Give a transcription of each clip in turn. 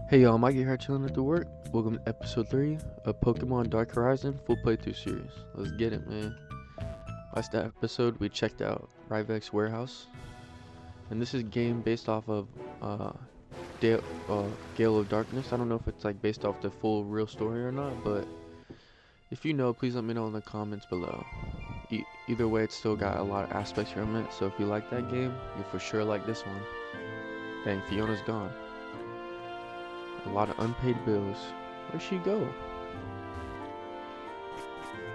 Hey y'all, Mikey here chilling at the work. Welcome to episode 3 of Pokemon Dark Horizon full playthrough series. Let's get it, man. Last episode we checked out Rivex Warehouse. And this is a game based off of Dale, Gale of Darkness. I don't know if it's like based off the full real story or not, but if you know, please let me know in the comments below. Either way, it's still got a lot of aspects from it, so if you like that game, you'll for sure like this one. Dang, Fiona's gone. A lot of unpaid bills. Where'd she go?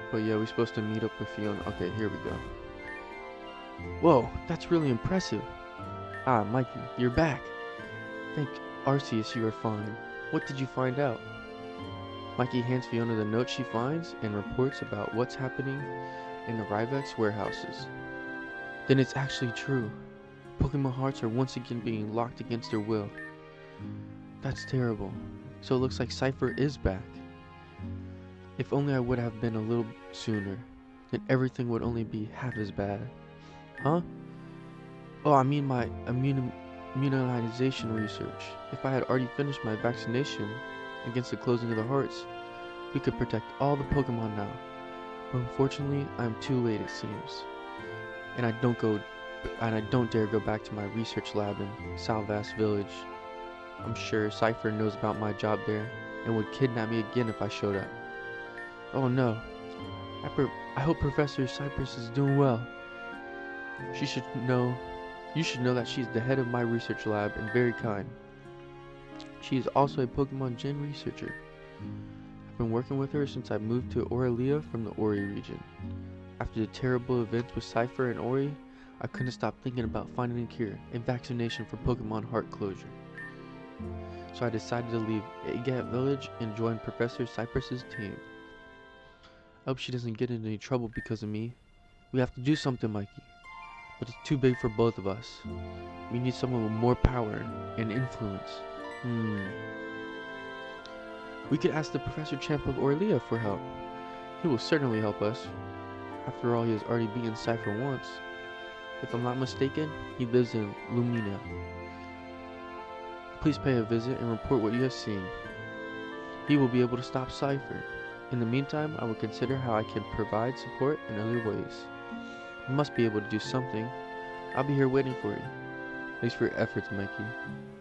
But yeah, we're supposed to meet up with Fiona. Okay, here we go. Whoa, that's really impressive. Ah, Mikey, you're back. Thank Arceus you are fine. What did you find out? Mikey hands Fiona the note she finds and reports about what's happening in the Rivex warehouses. Then it's actually true. Pokemon hearts are once again being locked against their will. That's terrible. So it looks like Cypher is back. If only I would have been a little sooner, then everything would only be half as bad. Huh? Oh, I mean my immunization research. If I had already finished my vaccination against the closing of the hearts, we could protect all the Pokemon now. But unfortunately, I'm too late it seems. And I don't dare go back to my research lab in Salvas Village. I'm sure Cypher knows about my job there and would kidnap me again if I showed up. Oh no. I hope Professor Cypress is doing well. You should know that she's the head of my research lab and very kind. She is also a Pokemon Gen researcher. I've been working with her since I moved to Aurelia from the Ori region. After the terrible events with Cypher and Ori, I couldn't stop thinking about finding a cure, a vaccination for Pokemon heart closure. So I decided to leave Agat Village and join Professor Cypress's team. I hope she doesn't get into any trouble because of me. We have to do something, Mikey. But it's too big for both of us. We need someone with more power and influence. We could ask the Professor Champ of Orlia for help. He will certainly help us. After all, he has already beaten Cypher once. If I'm not mistaken, he lives in Lumina. Please pay a visit and report what you have seen. He will be able to stop Cypher. In the meantime, I will consider how I can provide support in other ways. I must be able to do something. I'll be here waiting for you. Thanks for your efforts, Mikey.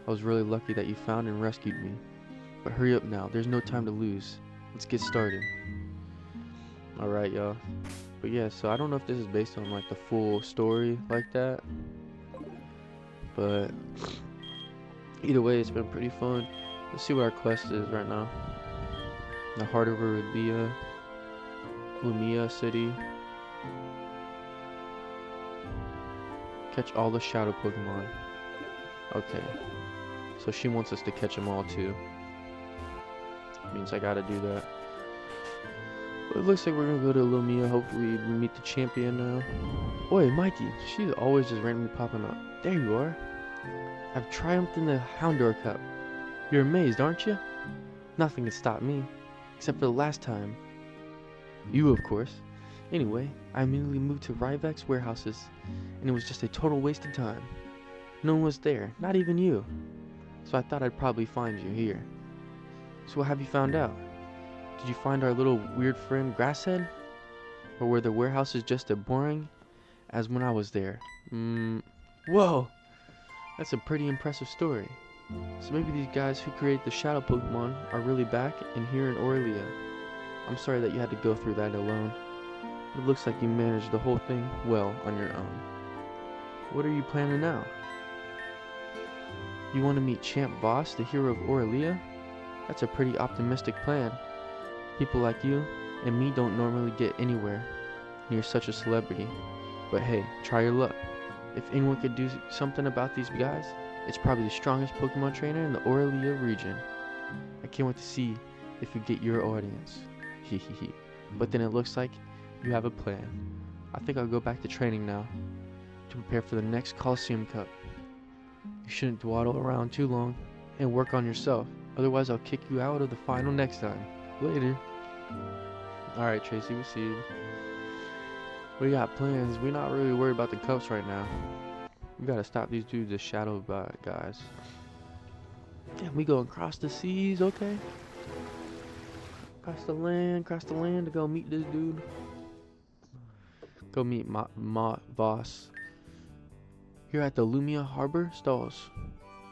I was really lucky that you found and rescued me. But hurry up now, there's no time to lose. Let's get started. Alright, y'all. But yeah, so I don't know if this is based on like the full story like that. But either way, it's been pretty fun. Let's see what our quest is right now. The heart of Aurelia, Lumia City. Catch all the shadow Pokemon. Okay. So she wants us to catch them all too. Means I gotta do that. But it looks like we're gonna go to Lumia. Hopefully we meet the champion now. Oi, Mikey. She's always just randomly popping up. There you are. I've triumphed in the Houndour Cup. You're amazed, aren't you? Nothing can stop me. Except for the last time. You, of course. Anyway, I immediately moved to Rivex warehouses, and it was just a total waste of time. No one was there, not even you. So I thought I'd probably find you here. So what have you found out? Did you find our little weird friend Grasshead? Or were the warehouses just as boring as when I was there? Whoa! That's a pretty impressive story. So maybe these guys who created the shadow Pokemon are really back and here in Aurelia. I'm sorry that you had to go through that alone. It looks like you managed the whole thing well on your own. What are you planning now? You want to meet Champ Voss, the hero of Aurelia? That's a pretty optimistic plan. People like you and me don't normally get anywhere near such a celebrity. But hey, try your luck. If anyone could do something about these guys, it's probably the strongest Pokemon trainer in the Aurelia region. I can't wait to see if you get your audience. Hehehe. But then it looks like you have a plan. I think I'll go back to training now to prepare for the next Coliseum Cup. You shouldn't dawdle around too long and work on yourself. Otherwise, I'll kick you out of the final next time. Later. Alright, Tracy, we see you. We got plans. We're not really worried about the cups right now. We gotta stop these dudes, the shadow guys. Damn, we going across the seas, okay? Across the land to go meet this dude. Go meet Ma Voss. Here at the Lumia Harbor Stalls,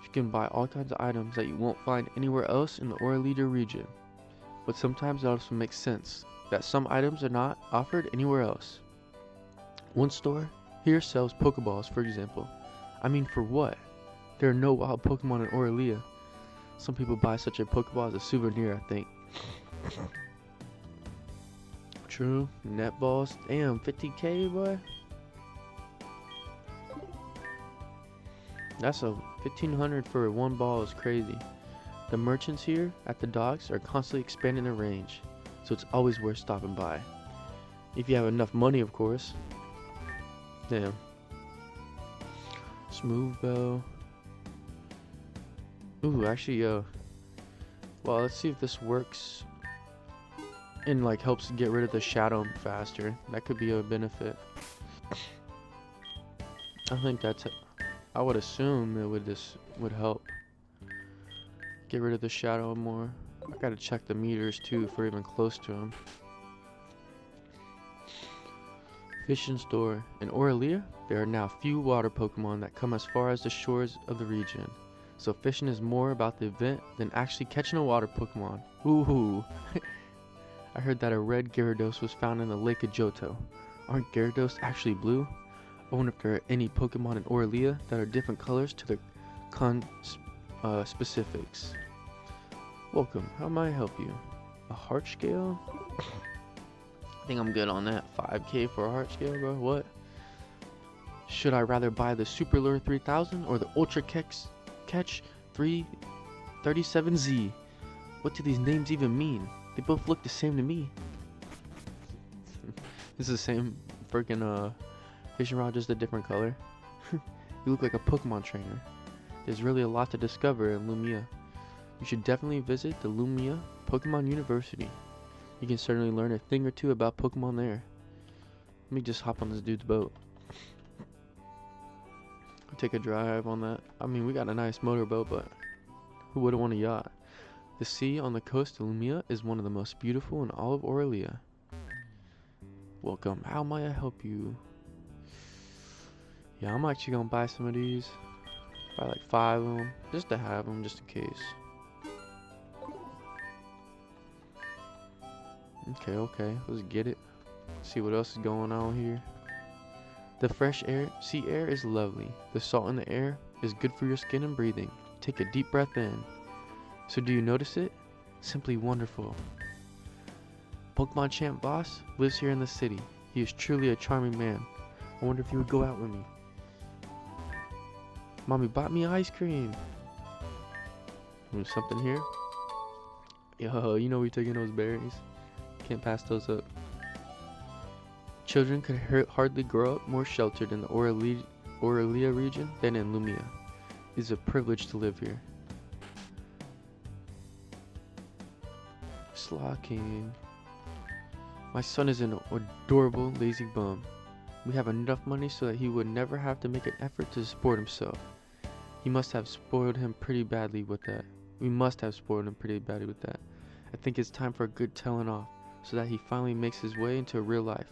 you can buy all kinds of items that you won't find anywhere else in the Oralita region. But sometimes it also makes sense that some items are not offered anywhere else. One store here sells Pokeballs, for example. I mean, for what? There are no wild Pokemon in Aurelia. Some people buy such a Pokeball as a souvenir, I think. True. Netballs. Damn, 50k, boy. That's a 1500 for one ball is crazy. The merchants here at the docks are constantly expanding their range, so it's always worth stopping by. If you have enough money, of course. Damn. Smooth Bell. Ooh, actually, well, let's see if this works and like helps get rid of the shadow faster. That could be a benefit. I think that's it. I would assume it would help get rid of the shadow more. I gotta check the meters too if we're even close to them. Fishing store. In Aurelia, there are now few water Pokemon that come as far as the shores of the region. So fishing is more about the event than actually catching a water Pokemon. Ooh. I heard that a red Gyarados was found in the Lake of Johto. Aren't Gyarados actually blue? I wonder if there are any Pokemon in Aurelia that are different colors to the specifics. Welcome, how may I help you? A heart scale? I think I'm good on that. 5k for a heart scale, bro. What? Should I rather buy the Super Lure 3000 or the Ultra Catch 337Z? What do these names even mean? They both look the same to me. It's the same freaking fishing rod, just a different color. You look like a Pokemon trainer. There's really a lot to discover in Lumia. You should definitely visit the Lumia Pokemon University. You can certainly learn a thing or two about Pokemon there. Let me just hop on this dude's boat. Take a drive on that. I mean, we got a nice motorboat, but who wouldn't want a yacht? The sea on the coast of Lumia is one of the most beautiful in all of Aurelia. Welcome. How may I help you? Yeah, I'm actually gonna buy some of these. Buy like 5 of them, just to have them, just in case. Okay, let's get it. See what else is going on here. The fresh sea air is lovely. The salt in the air is good for your skin and breathing. Take a deep breath in. So do you notice it? Simply wonderful. Pokemon Champ Boss lives here in the city. He is truly a charming man. I wonder if he would go out with me. Mommy bought me ice cream. There's something here. Yo, you know we taking those berries. Can't pass those up. Children could hardly grow up more sheltered in the Aurelia region than in Lumia. It is a privilege to live here. Slocking. My son is an adorable lazy bum. We have enough money so that he would never have to make an effort to support himself. He must have spoiled him pretty badly with that. We must have spoiled him pretty badly with that. I think it's time for a good telling off, so that he finally makes his way into real life.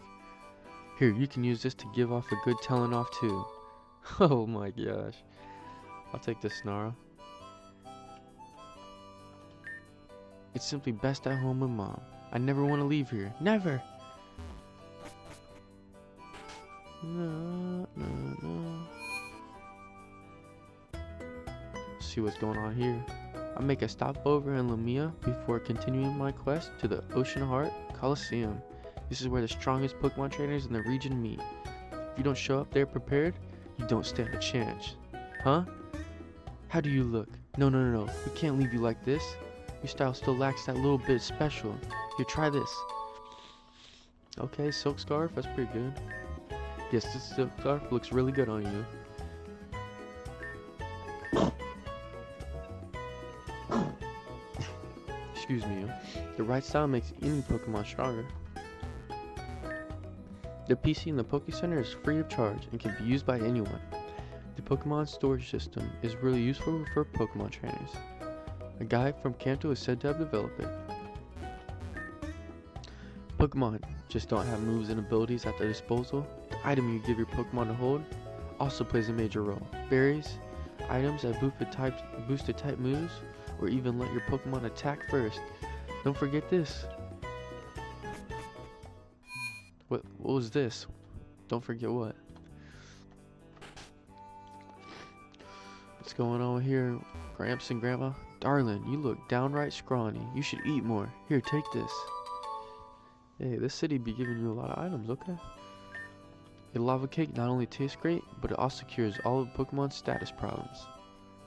Here, you can use this to give off a good telling off too. Oh my gosh. I'll take this, Snarl. It's simply best at home with Mom. I never want to leave here. Never! No. See what's going on here. I make a stopover in Lumia before continuing my quest to the Ocean Heart Coliseum. This is where the strongest Pokemon trainers in the region meet. If you don't show up there prepared, you don't stand a chance. Huh? How do you look? No. We can't leave you like this. Your style still lacks that little bit special. Here, try this. Okay, silk scarf. That's pretty good. Yes, this silk scarf looks really good on you. Excuse me. The right style makes any Pokemon stronger. The PC in the Poké Center is free of charge and can be used by anyone. The Pokemon storage system is really useful for Pokemon trainers. A guy from Kanto is said to have developed it. Pokemon just don't have moves and abilities at their disposal. The item you give your Pokemon to hold also plays a major role. Berries, items that boosted type moves, or even let your Pokemon attack first. Don't forget this. What was this? Don't forget what? What's going on here, Gramps and Grandma? Darling, you look downright scrawny. You should eat more. Here, take this. Hey, this city be giving you a lot of items, okay? A lava cake not only tastes great, but it also cures all of Pokemon's status problems.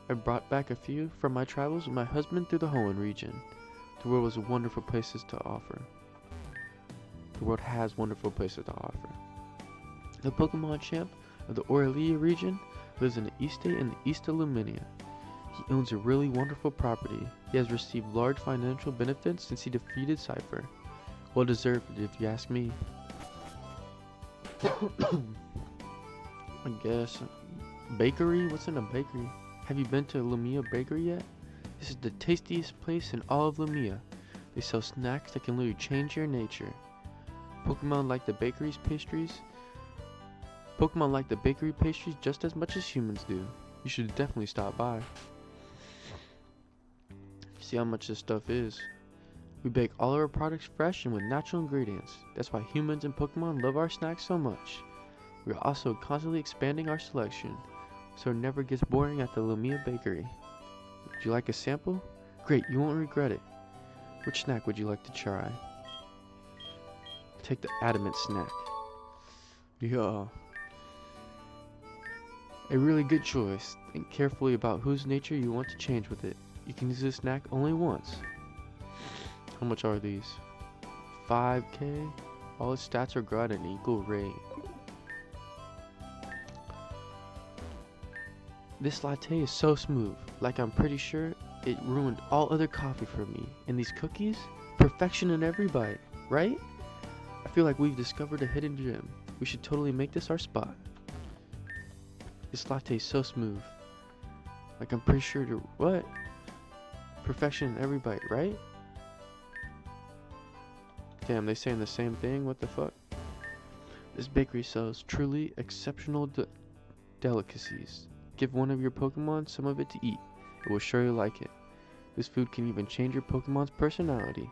I brought back a few from my travels with my husband through the Hoenn region. The world has wonderful places to offer. The world has wonderful places to offer. The Pokemon champ of the Aurelia region lives in the East State in the east of Lumina. He owns a really wonderful property. He has received large financial benefits since he defeated Cypher. Well deserved, if you ask me. I guess. Bakery? What's in a bakery? Have you been to Lumia Bakery yet? This is the tastiest place in all of Lumia. They sell snacks that can literally change your nature. Pokemon like the bakery pastries just as much as humans do. You should definitely stop by. See how much this stuff is. We bake all of our products fresh and with natural ingredients. That's why humans and Pokemon love our snacks so much. We are also constantly expanding our selection, so it never gets boring at the Lumia Bakery. Would you like a sample? Great, you won't regret it. Which snack would you like to try? Take the adamant snack. Yeah. A really good choice. Think carefully about whose nature you want to change with it. You can use this snack only once. How much are these? 5k? All its stats are grow at an equal rate. This latte is so smooth, like I'm pretty sure it ruined all other coffee for me. And these cookies? Perfection in every bite, right? I feel like we've discovered a hidden gem. We should totally make this our spot. This latte is so smooth. Like I'm pretty sure to what? Perfection in every bite, right? Damn, they saying the same thing? What the fuck? This bakery sells truly exceptional delicacies. Give one of your Pokemon some of it to eat. It will surely like it. This food can even change your Pokemon's personality.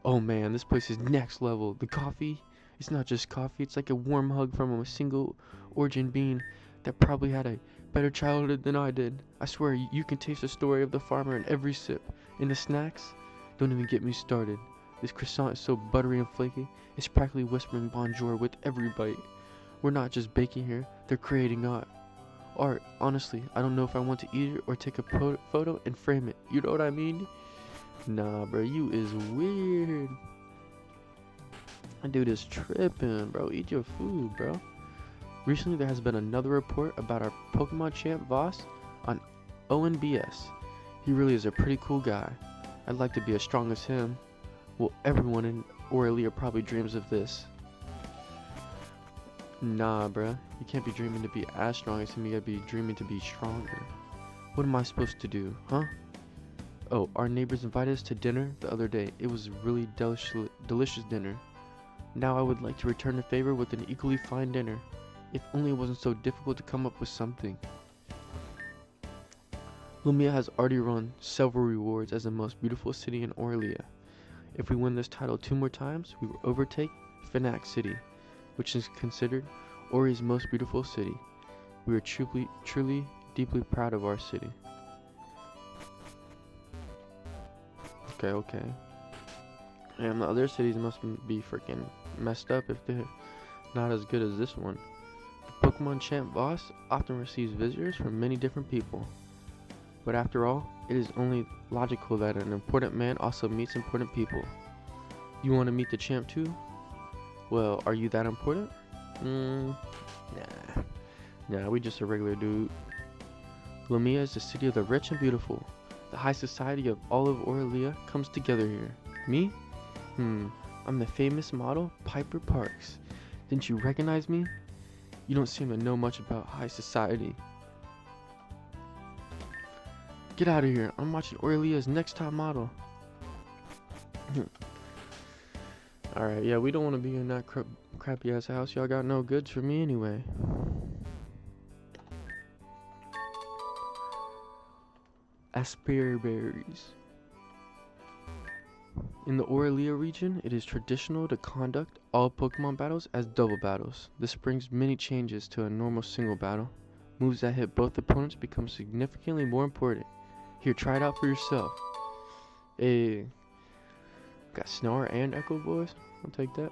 Oh man, this place is next level. The coffee, it's not just coffee, it's like a warm hug from a single origin bean that probably had a better childhood than I did. I swear, you can taste the story of the farmer in every sip. And the snacks? Don't even get me started. This croissant is so buttery and flaky, it's practically whispering bonjour with every bite. We're not just baking here, they're creating art. Honestly, I don't know if I want to eat it or take a photo and frame it. You know what I mean? Nah, bro, you is weird. That dude is tripping, bro. Eat your food, bro. Recently, there has been another report about our Pokemon champ Voss on ONBS. He really is a pretty cool guy. I'd like to be as strong as him. Well, everyone in Aurelia probably dreams of this. Nah, bruh. You can't be dreaming to be as strong as him. You gotta be dreaming to be stronger. What am I supposed to do, huh? Oh, our neighbors invited us to dinner the other day. It was a really delicious dinner. Now I would like to return the favor with an equally fine dinner. If only it wasn't so difficult to come up with something. Lumia has already won several rewards as the most beautiful city in Aurelia. If we win this title 2 more times, we will overtake Phoenix City, which is considered Ori's most beautiful city. We are truly, deeply proud of our city. Okay. And the other cities must be freaking messed up if they're not as good as this one. The Pokemon champ Voss often receives visitors from many different people. But after all, it is only logical that an important man also meets important people. You want to meet the champ too? Well, are you that important? Nah, we just a regular dude. Lumia is the city of the rich and beautiful. The high society of all of Aurelia comes together here. Me? I'm the famous model, Piper Parks. Didn't you recognize me? You don't seem to know much about high society. Get out of here. I'm watching Aurelia's next top model. Alright, yeah, we don't want to be in that crappy ass house. Y'all got no goods for me anyway. Asperberries. In the Aurelia region, it is traditional to conduct all Pokemon battles as double battles. This brings many changes to a normal single battle. Moves that hit both opponents become significantly more important. Here, try it out for yourself. Hey, got Snore and Echo Voice. I'll take that.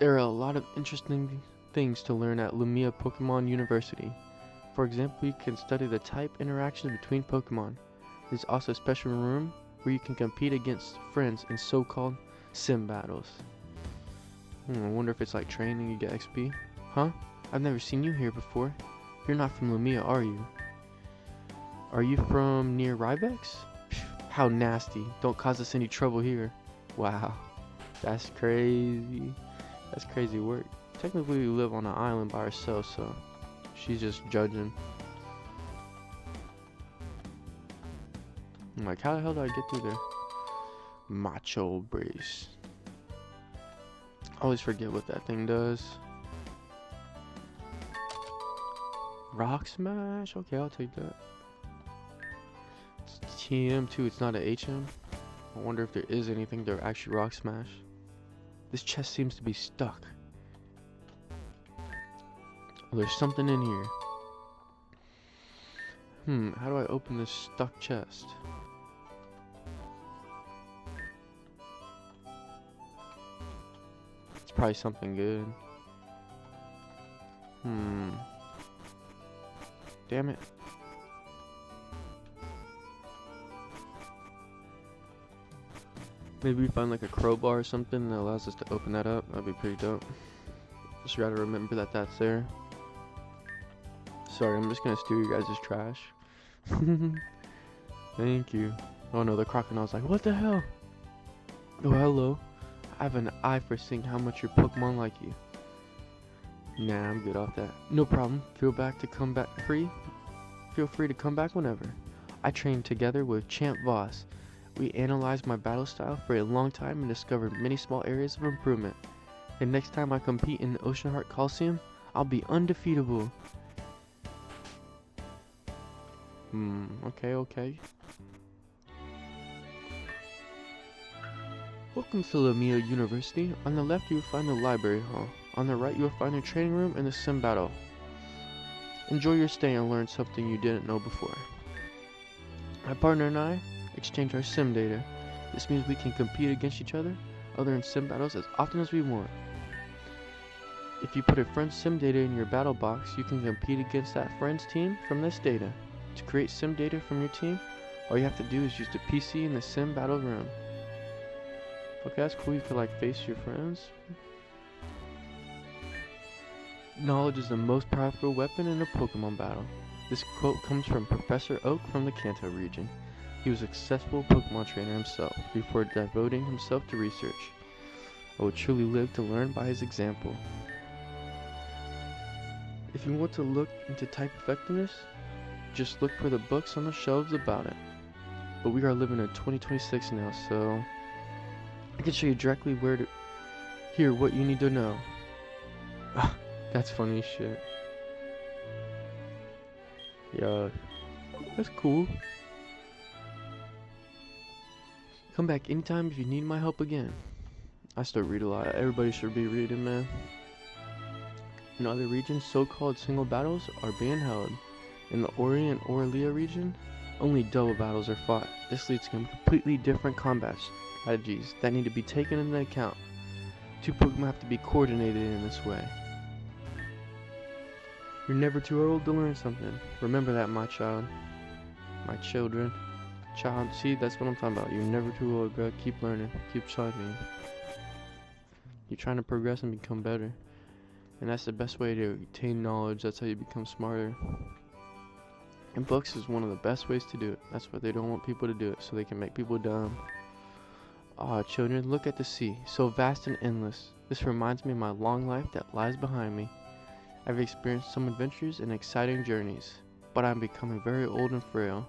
There are a lot of interesting things to learn at Lumina Pokemon University. For example, you can study the type interactions between Pokemon. There's also a special room where you can compete against friends in so-called sim battles. I wonder if it's like training, you get XP. Huh? I've never seen you here before. You're not from Lumia, are you? Are you from near Rybex? How nasty. Don't cause us any trouble here. Wow. That's crazy. That's crazy work. Technically, we live on an island by ourselves, so she's just judging. I'm like, how the hell do I get through there? Macho Brace. I always forget what that thing does. Rock Smash? Okay, I'll take that. It's TM too, it's not a HM. I wonder if there is anything to actually Rock Smash. This chest seems to be stuck. Oh, there's something in here. How do I open this stuck chest? It's probably something good. Damn it. Maybe we find like a crowbar or something that allows us to open that up. That'd be pretty dope. Just gotta remember that that's there. Sorry, I'm just gonna steal you guys' trash. Thank you. Oh no, the crocodile's like, what the hell? Oh, hello. I have an eye for seeing how much your Pokemon like you. Nah, I'm good off that. No problem. Feel free to come back whenever. I trained together with Champ Voss. We analyzed my battle style for a long time and discovered many small areas of improvement. The next time I compete in the Ocean Heart Coliseum, I'll be undefeatable. Okay. Welcome to Lumina University. On the left you will find the library hall. On the right you will find the training room and the sim battle. Enjoy your stay and learn something you didn't know before. My partner and I exchange our sim data. This means we can compete against each other in sim battles as often as we want. If you put a friend's sim data in your battle box, you can compete against that friend's team from this data. To create sim data from your team, all you have to do is use the PC in the sim battle room. Okay, that's cool. You can like face your friends. Knowledge is the most powerful weapon in a Pokemon battle. This quote comes from Professor Oak from the Kanto region. He was a successful Pokemon trainer himself before devoting himself to research. I would truly live to learn by his example. If you want to look into type effectiveness, just look for the books on the shelves about it. But we are living in 2026 now, so I can show you directly where to hear what you need to know. That's funny as shit. Yeah, that's cool. Come back anytime if you need my help again. I still read a lot. Everybody should be reading, man. In other regions, so-called single battles are being held. In the Ori and Aurelia region, only double battles are fought. This leads to completely different combat strategies that need to be taken into account. Two Pokemon have to be coordinated in this way. You're never too old to learn something. Remember that, my child. My children. Child, see, that's what I'm talking about. You're never too old, bro. Keep learning. Keep studying. You're trying to progress and become better. And that's the best way to attain knowledge. That's how you become smarter. And books is one of the best ways to do it. That's why they don't want people to do it, so they can make people dumb. Ah, children, look at the sea, so vast and endless. This reminds me of my long life that lies behind me. I've experienced some adventures and exciting journeys, but I'm becoming very old and frail.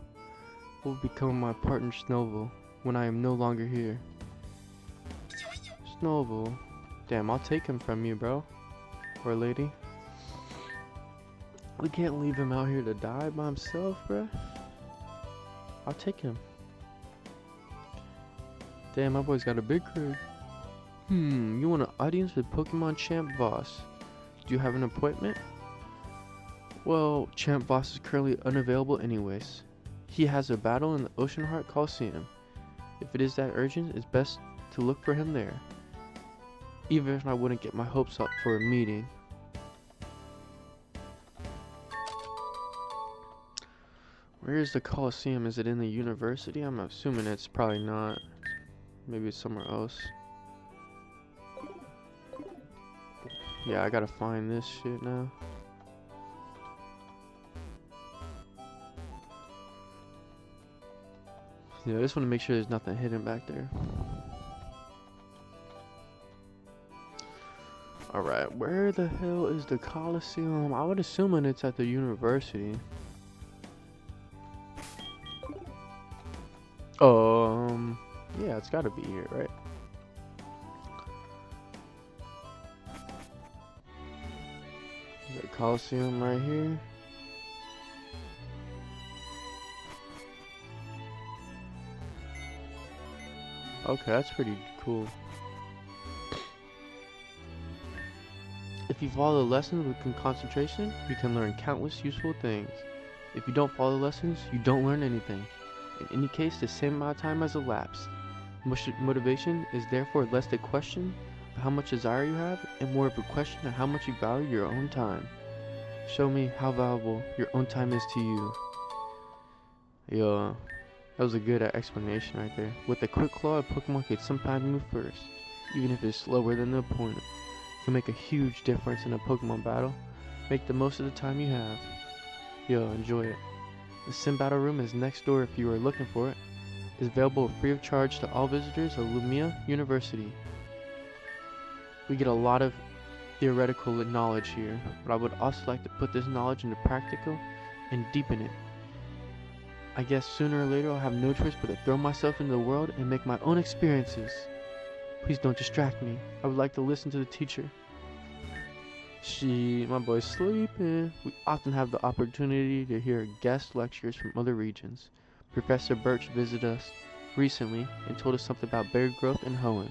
What will become of my partner Snowball when I am no longer here? Snowball. Damn, I'll take him from you, bro. Or lady. We can't leave him out here to die by himself, bro. I'll take him. Damn, my boy's got a big crib. You want an audience with Pokemon Champ Voss? Do you have an appointment? Well, Champ Voss is currently unavailable anyways. He has a battle in the Ocean Heart Coliseum. If it is that urgent, it's best to look for him there. Even if I wouldn't get my hopes up for a meeting. Where is the Coliseum? Is it in the university? I'm assuming it's probably not. Maybe it's somewhere else. Yeah, I gotta find this shit now. Yeah, I just want to make sure there's nothing hidden back there. Alright, where the hell is the Coliseum? I would assume it's at the university. Yeah, it's gotta be here, right? There's a Coliseum right here. Okay, that's pretty cool. If you follow the lessons with concentration, you can learn countless useful things. If you don't follow the lessons, you don't learn anything. In any case, the same amount of time has elapsed. Motivation is therefore less a question of how much desire you have and more of a question of how much you value your own time. Show me how valuable your own time is to you. Yeah, that was a good explanation right there. With a quick claw, a Pokemon can sometimes move first, even if it's slower than the opponent. It can make a huge difference in a Pokemon battle. Make the most of the time you have. Yo, enjoy it. The Sim Battle Room is next door if you are looking for it. It is available free of charge to all visitors of Lumina University. We get a lot of theoretical knowledge here, but I would also like to put this knowledge into practical and deepen it. I guess sooner or later I'll have no choice but to throw myself into the world and make my own experiences. Please don't distract me. I would like to listen to the teacher. My boy's sleeping. We often have the opportunity to hear guest lectures from other regions. Professor Birch visited us recently and told us something about berry growth in Hoenn.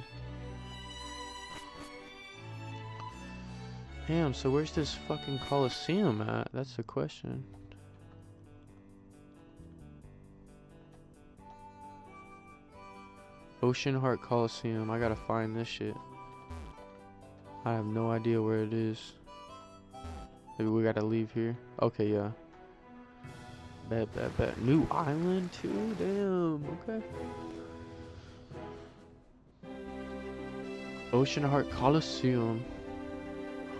Damn, so where's this fucking Coliseum at? That's the question. Ocean Heart Coliseum. I gotta find this shit. I have no idea where it is. Maybe we gotta leave here. Okay, yeah. Bet. New island too? Damn, okay. Ocean Heart Coliseum.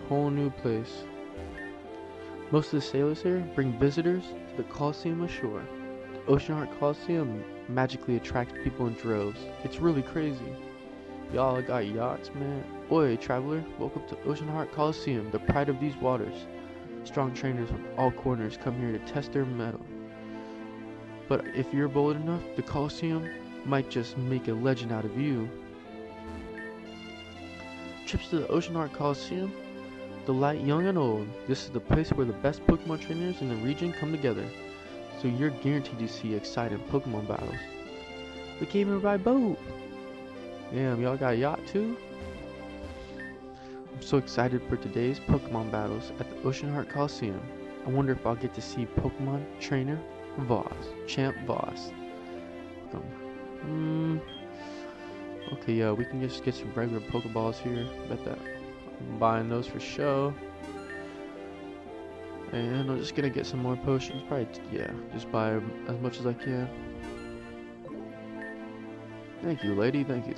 Whole new place. Most of the sailors here bring visitors to the Coliseum ashore. The Ocean Heart Coliseum magically attracts people in droves. It's really crazy. Y'all got yachts, man. Oi, traveler, welcome to Ocean Heart Coliseum, the pride of these waters. Strong trainers from all corners come here to test their mettle. But if you're bold enough, the Coliseum might just make a legend out of you. Trips to the Ocean Heart Coliseum delight young and old. This is the place where the best Pokemon trainers in the region come together. So you're guaranteed to see exciting Pokemon battles. We came here by boat. Damn, y'all got a yacht too? I'm so excited for today's Pokemon battles at the Ocean Heart Coliseum. I wonder if I'll get to see Pokemon Trainer Voss, Champ Voss. Okay, yeah, we can just get some regular Pokeballs here. Bet that I'm buying those for show. And I'm just gonna get some more potions. Probably, yeah, just buy as much as I can. Thank you, lady. Thank you.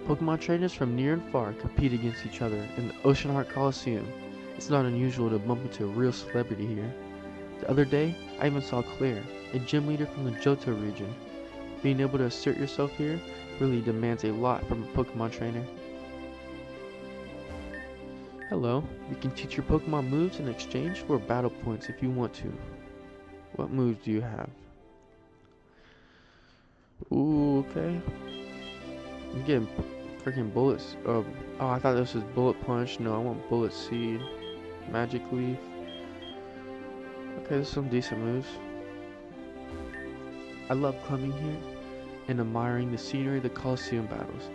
Pokemon trainers from near and far compete against each other in the Ocean Heart Coliseum. It's not unusual to bump into a real celebrity here. The other day, I even saw Claire, a gym leader from the Johto region. Being able to assert yourself here really demands a lot from a Pokemon trainer. Hello. You can teach your Pokemon moves in exchange for battle points if you want to. What moves do you have? Ooh, okay. I'm getting freaking bullets. Oh, I thought this was Bullet Punch. No, I want Bullet Seed. Magic Leaf. Okay, there's some decent moves. I love coming here and admiring the scenery of the Colosseum battles.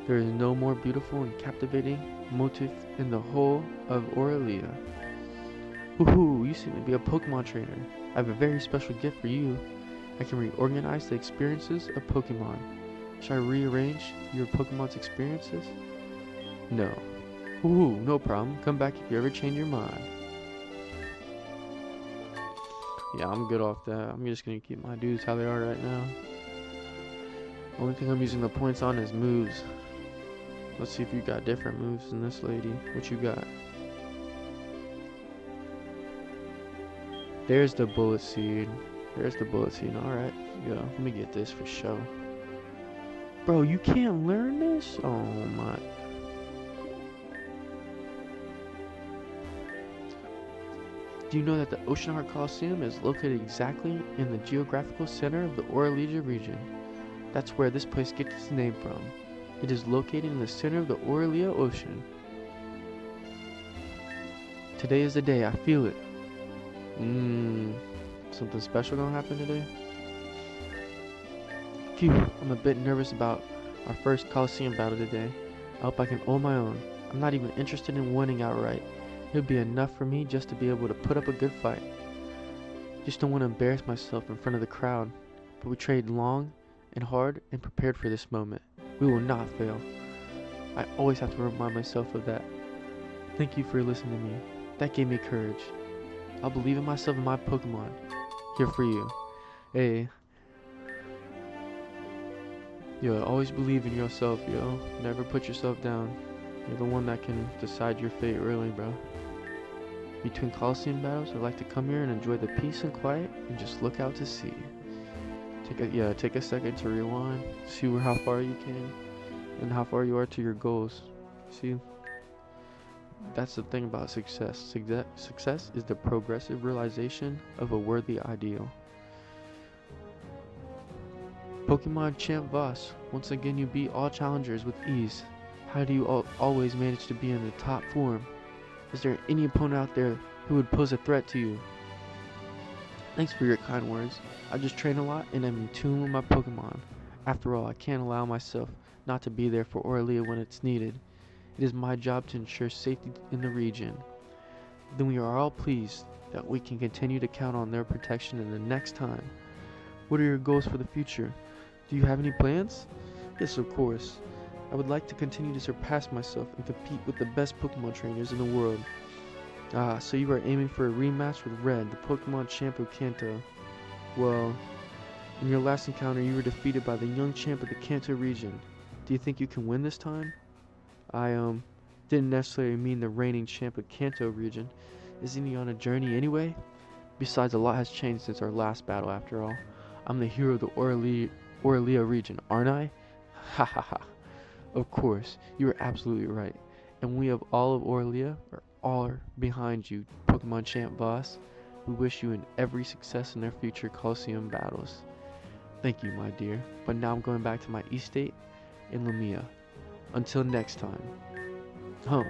There is no more beautiful and captivating motif in the whole of Aurelia. Woohoo, you seem to be a Pokemon trainer. I have a very special gift for you. I can reorganize the experiences of Pokemon. Should I rearrange your Pokemon's experiences? No. Woohoo, no problem. Come back if you ever change your mind. Yeah, I'm good off that. I'm just gonna keep my dudes how they are right now. Only thing I'm using the points on is moves. Let's see if you got different moves than this lady. What you got? There's the Bullet Seed. There's the Bullet Seed. Alright, yo, let me get this for show. Bro, you can't learn this? Oh my. Do you know that the Ocean Heart Coliseum is located exactly in the geographical center of the Aurelia region? That's where this place gets its name from. It is located in the center of the Aurelia Ocean. Today is the day, I feel it. Something special gonna happen today? Phew, I'm a bit nervous about our first Coliseum battle today. I hope I can hold my own. I'm not even interested in winning outright. It would be enough for me just to be able to put up a good fight. Just don't want to embarrass myself in front of the crowd. But we trained long and hard and prepared for this moment. We will not fail. I always have to remind myself of that. Thank you for listening to me. That gave me courage. I'll believe in myself and my Pokemon. Here for you. Hey. Yo, always believe in yourself, yo. Never put yourself down. You're the one that can decide your fate, really, bro. Between Coliseum battles, I like to come here and enjoy the peace and quiet and just look out to sea. Take a second to rewind, see how far you can, and how far you are to your goals. See, that's the thing about success. Success is the progressive realization of a worthy ideal. Pokemon Champ Voss, once again you beat all challengers with ease. How do you always manage to be in the top form? Is there any opponent out there who would pose a threat to you? Thanks for your kind words. I just train a lot and I'm in tune with my Pokemon. After all, I can't allow myself not to be there for Aurelia when it's needed. It is my job to ensure safety in the region. Then we are all pleased that we can continue to count on their protection in the next time. What are your goals for the future? Do you have any plans? Yes, of course. I would like to continue to surpass myself and compete with the best Pokemon trainers in the world. Ah, so you are aiming for a rematch with Red, the Pokemon champ of Kanto. Well, in your last encounter you were defeated by the young champ of the Kanto region. Do you think you can win this time? I, didn't necessarily mean the reigning champ of Kanto region. Isn't he on a journey anyway? Besides, a lot has changed since our last battle after all. I'm the hero of the Aurelia region, aren't I? Ha ha ha. Of course, you are absolutely right. And we of all of Aurelia are all behind you, Pokemon Champ Boss. We wish you in every success in their future Coliseum battles. Thank you, my dear. But now I'm going back to my estate in Lumina. Until next time. Huh.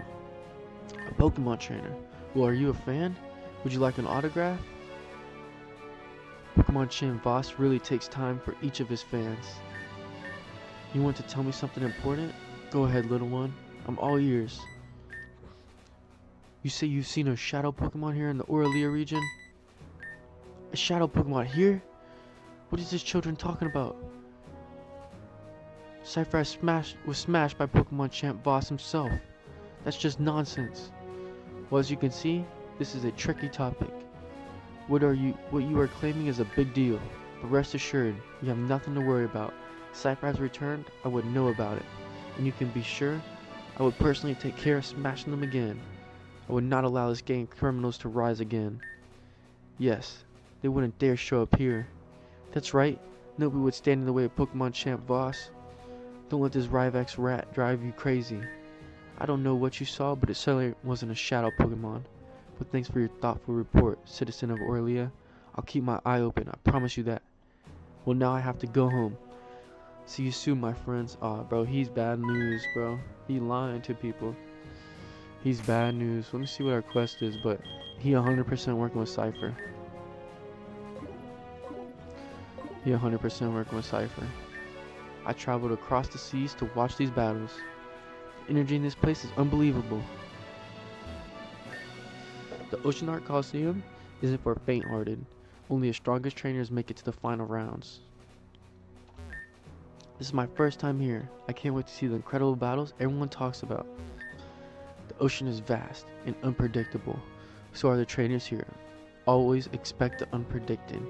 A Pokemon trainer. Well, are you a fan? Would you like an autograph? Pokemon Champ Voss really takes time for each of his fans. You want to tell me something important? Go ahead, little one. I'm all ears. You say you've seen a shadow Pokemon here in the Aurelia region? A shadow Pokemon here? What is this children talking about? Cypher was smashed by Pokemon Champ Voss himself. That's just nonsense. Well, as you can see, this is a tricky topic. What you are claiming is a big deal, but rest assured, you have nothing to worry about. If Cypher has returned, I would know about it, and you can be sure I would personally take care of smashing them again. I would not allow this gang of criminals to rise again. Yes, they wouldn't dare show up here. That's right, nobody would stand in the way of Pokemon Champ Voss. Don't let this Rivex rat drive you crazy. I don't know what you saw, but it certainly wasn't a shadow Pokemon. But thanks for your thoughtful report, citizen of Orlia. I'll keep my eye open, I promise you that. Well, now I have to go home. See you soon, my friends. Aw, bro, he's bad news, bro. He lying to people. He's bad news. Let me see what our quest is, but he 100% working with Cypher. He 100% working with Cypher. I traveled across the seas to watch these battles. The energy in this place is unbelievable. The Ocean Art Coliseum isn't for faint-hearted. Only the strongest trainers make it to the final rounds. This is my first time here. I can't wait to see the incredible battles everyone talks about. The ocean is vast and unpredictable. So are the trainers here. Always expect the unpredicted.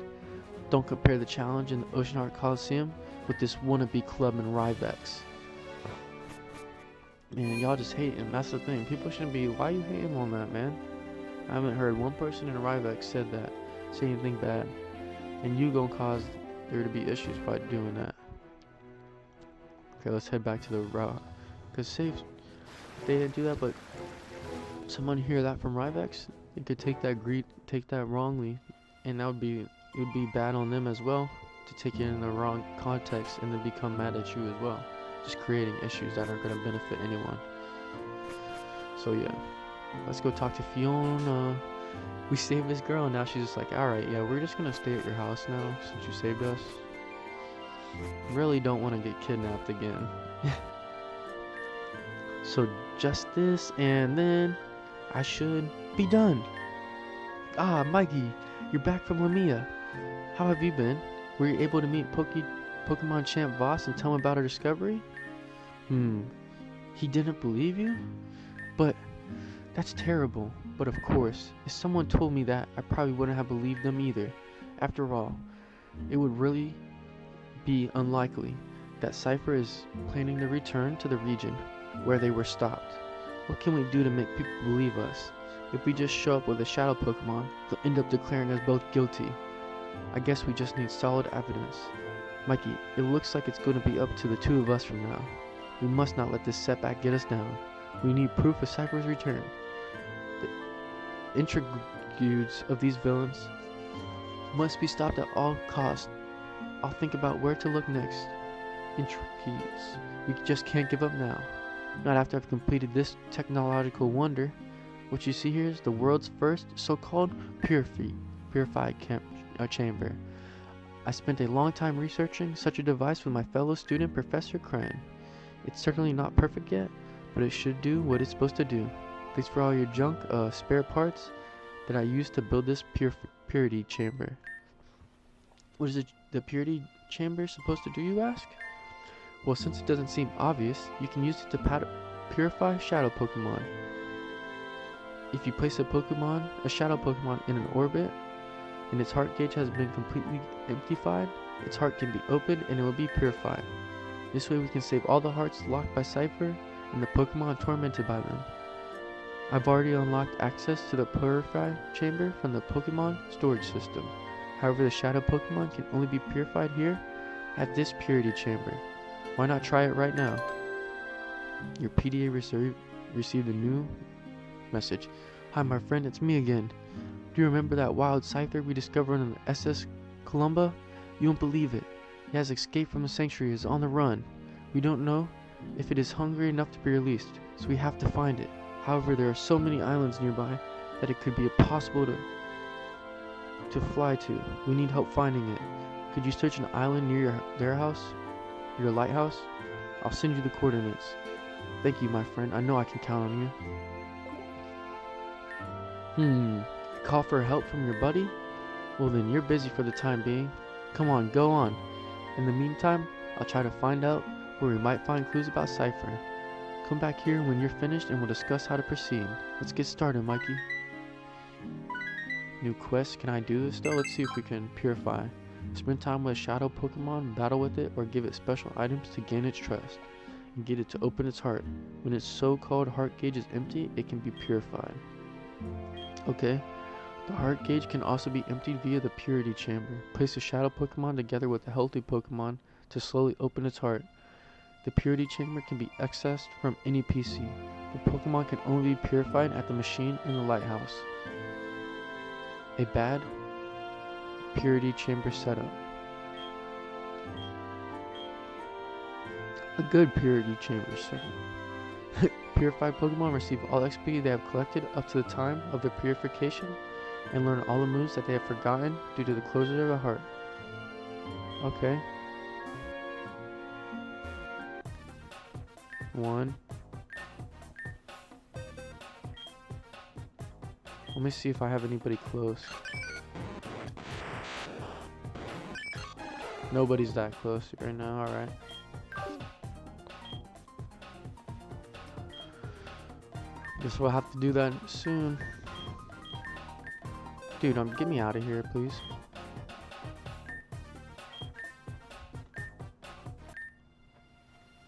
Don't compare the challenge in the Ocean Art Coliseum with this wannabe club in Ryvex. Man, y'all just hating. That's the thing. People shouldn't be. Why you hating on that, man? I haven't heard one person in Ryvex say anything bad. And you gonna cause there to be issues by doing that. Okay, let's head back to the route. Cause safe, they didn't do that, but someone hear that from Ryvex, they could take that wrongly, and it would be bad on them as well to take it in the wrong context and then become mad at you as well, just creating issues that aren't gonna benefit anyone. So yeah, let's go talk to Fiona. We saved this girl, and now she's just like, alright, yeah, we're just gonna stay at your house now since you saved us. Really don't want to get kidnapped again. So just this, and then I should be done. Ah, Mikey, you're back from Lumina. How have you been? Were you able to meet Pokemon Champ Voss and tell him about our discovery? He didn't believe you? But that's terrible. But of course, if someone told me that, I probably wouldn't have believed them either. After all, it would really be unlikely that Cypher is planning to return to the region where they were stopped. What can we do to make people believe us? If we just show up with a shadow Pokemon, they'll end up declaring us both guilty. I guess we just need solid evidence. Mikey, it looks like it's going to be up to the two of us from now. We must not let this setback get us down. We need proof of Cypher's return. The intrigues of these villains must be stopped at all costs. I'll think about where to look next. Intrigues. We just can't give up now. Not after I've completed this technological wonder. What you see here is the world's first so-called purified chamber. I spent a long time researching such a device with my fellow student Professor Crane. It's certainly not perfect yet, but it should do what it's supposed to do. Thanks for all your junk, spare parts that I used to build this purity chamber. What is the purity chamber supposed to do, you ask? Well, since it doesn't seem obvious, you can use it to purify shadow Pokemon. If you place a shadow Pokemon in an orbit, and its heart gauge has been completely emptified, its heart can be opened and it will be purified. This way we can save all the hearts locked by Cypher and the Pokemon tormented by them. I've already unlocked access to the purified chamber from the Pokemon storage system. However, the shadow Pokemon can only be purified here at this purity chamber. Why not try it right now? Your PDA received a new message. Hi, my friend, it's me again. Do you remember that wild Scyther we discovered on the SS Columba? You won't believe it. It has escaped from the sanctuary and is on the run. We don't know if it is hungry enough to be released, so we have to find it. However, there are so many islands nearby that it could be impossible to fly to. We need help finding it. Could you search an island near your lighthouse? I'll send you the coordinates. Thank you, my friend. I know I can count on you. Call for help from your buddy? Well then, you're busy for the time being. Come on, go on. In the meantime, I'll try to find out where we might find clues about Cypher. Come back here when you're finished and we'll discuss how to proceed. Let's get started, Mikey. New quest, can I do this though? Let's see if we can purify. Spend time with a shadow Pokemon, battle with it, or give it special items to gain its trust. And get it to open its heart. When its so-called heart gauge is empty, it can be purified. Okay. The heart gauge can also be emptied via the purity chamber. Place a shadow Pokemon together with a healthy Pokemon to slowly open its heart. The purity chamber can be accessed from any PC. The Pokemon can only be purified at the machine in the lighthouse. A bad purity chamber setup. A good purity chamber setup. Purified Pokemon receive all XP they have collected up to the time of their purification and learn all the moves that they have forgotten due to the closure of the heart. Okay. 1. Let me see if I have anybody close. Nobody's that close right now, alright. Guess we'll have to do that soon. Dude, get me out of here, please.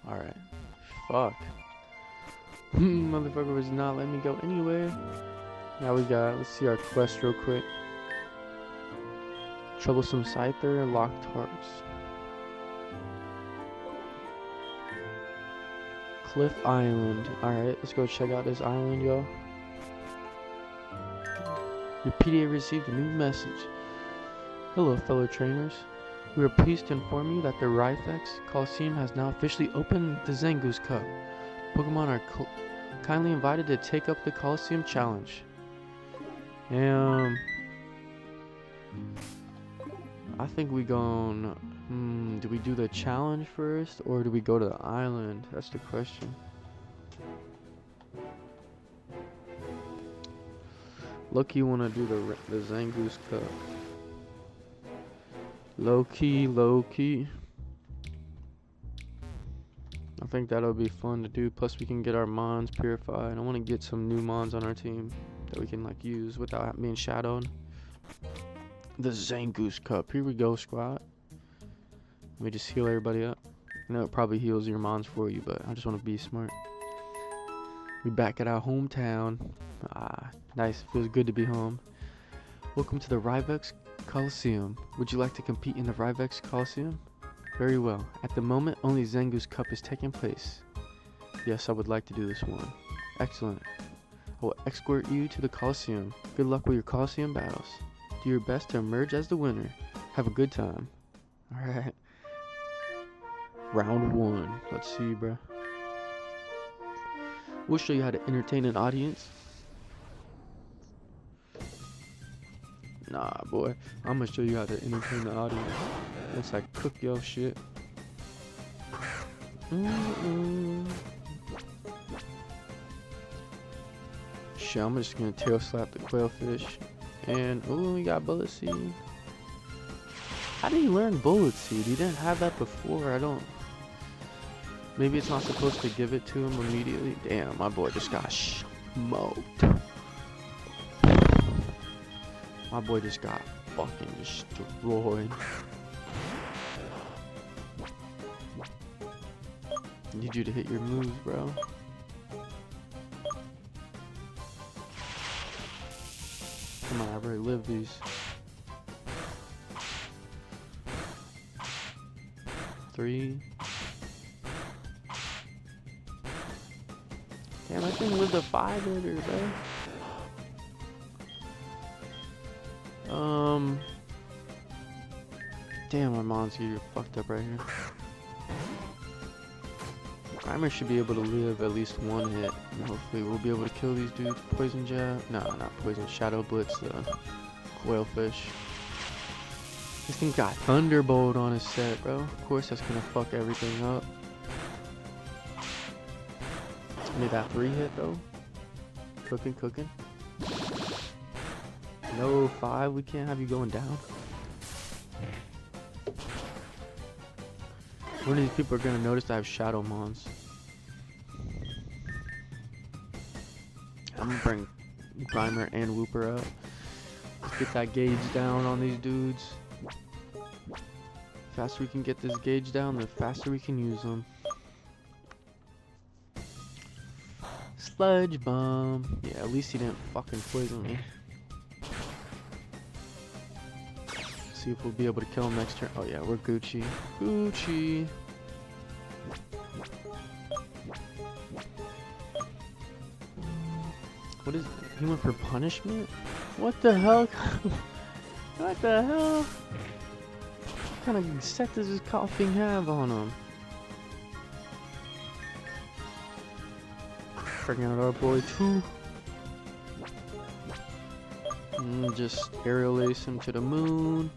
Alright. Fuck. Motherfucker was not letting me go anywhere. Now let's see our quest real quick. Troublesome Scyther, locked hearts. Cliff Island. Alright, let's go check out this island, y'all. Your PDA received a new message. Hello, fellow trainers. We are pleased to inform you that the Rhyfex Coliseum has now officially opened the Zangoose Cup. Pokemon are kindly invited to take up the Coliseum Challenge. I think we do we do the challenge first, or do we go to the island? That's the question. Low-key wanna do the Zangoose Cup. Low-key. I think that'll be fun to do. Plus we can get our mons purified. I wanna get some new mons on our team that we can like use without being shadowed. The Zangoose Cup. Here we go, squad. Let me just heal everybody up. I know it probably heals your mons for you, but I just want to be smart. We back at our hometown. Nice. Feels good to be home. Welcome to the Rhyfex Coliseum. Would you like to compete in the Rhyfex Coliseum? Very well. At the moment, only Zangoose Cup is taking place. Yes, I would like to do this one. Excellent. I will escort you to the Coliseum. Good luck with your Coliseum battles. Do your best to emerge as the winner. Have a good time. Alright. Round 1. Let's see, bruh. We'll show you how to entertain an audience. Nah, boy. I'm gonna show you how to entertain the audience. Once I cook your shit. Shit, I'm just gonna tail slap the quailfish. And, ooh, we got Bullet Seed. How did he learn Bullet Seed? He didn't have that before. Maybe it's not supposed to give it to him immediately. Damn, my boy just got smoked. My boy just got fucking destroyed. I need you to hit your moves, bro. Come on, I already lived these. 3. Damn, I think lived a 5-hitter, bro. Damn, my mom's getting fucked up right here. Grimer should be able to live at least 1 hit. And hopefully we'll be able to kill these dudes. Poison Jab. No, not Poison. Shadow Blitz the Quailfish. This thing got Thunderbolt on his set, bro. Of course that's gonna fuck everything up. Made that 3 hit though. Cooking. No, 5. We can't have you going down. One of these people are gonna notice I have Shadow Mons. I'm gonna bring Grimer and Wooper up. Let's get that gauge down on these dudes. The faster we can get this gauge down, the faster we can use them. Sludge Bomb. Yeah, at least he didn't fucking poison me. See if we'll be able to kill him next turn. Oh yeah, we're Gucci. What is... He went for punishment? What the hell? What the hell? What kind of set does this coughing have on him? Checking out our boy too. Just aerial ace him to the moon.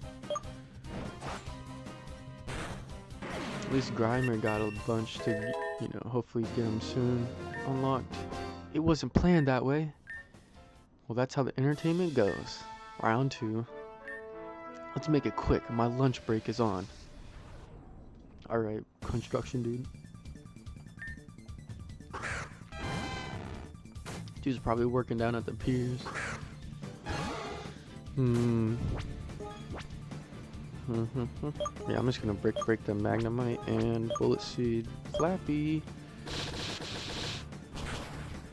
At least Grimer got a bunch to, you know, hopefully get him soon unlocked. It wasn't planned that way. Well, that's how the entertainment goes. Round 2. Let's make it quick. My lunch break is on. Alright, construction dude. Dude's probably working down at the piers. Yeah, I'm just gonna break the Magnemite and Bullet Seed. Flappy.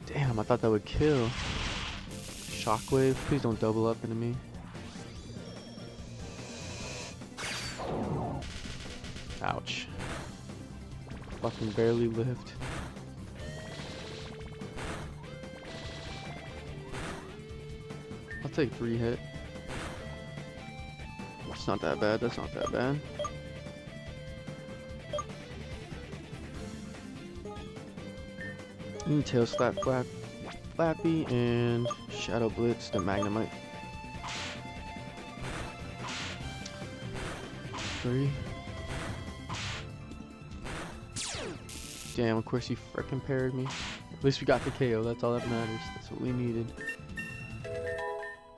Damn, I thought that would kill. Shockwave, please don't double up into me. Ouch. Fucking barely lived. I'll take 3 hit. It's not that bad, that's not that bad. Tail slap Flappy and Shadow Blitz the Magnemite. 3. Damn, of course he frickin' parried me. At least we got the KO, that's all that matters. That's what we needed.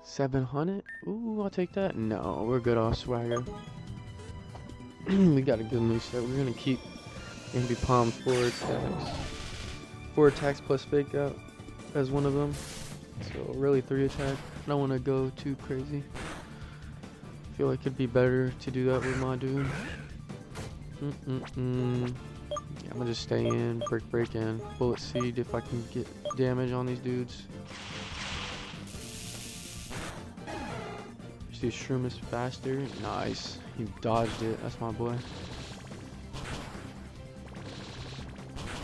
700? Ooh, I'll take that. No, we're good off Swagger. We got a good moveset. We're gonna keep be Palm 4 attacks. 4 attacks plus fake out as one of them. So really 3 attack. I don't want to go too crazy. I feel like it'd be better to do that with my dude. Yeah, I'm gonna just stay in, break in, Bullet Seed if I can get damage on these dudes. This shroom is faster. Nice. He dodged it. That's my boy.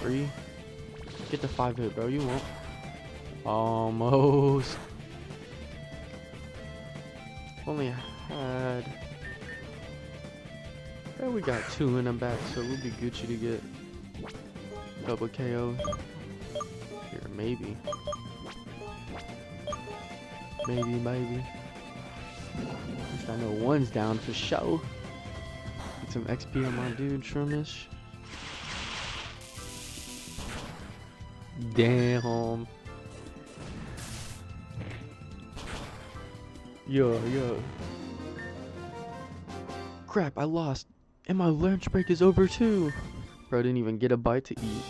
3. Get the 5 hit, bro. You won't. Almost. Only had... Yeah, we got 2 in the back, so we'll be Gucci to get double KO. Here, maybe. Maybe. At least I know 1's down for show. Get some XP on my dude, Shroomish. Damn. Yo. Crap, I lost. And my lunch break is over too. Bro, I didn't even get a bite to eat.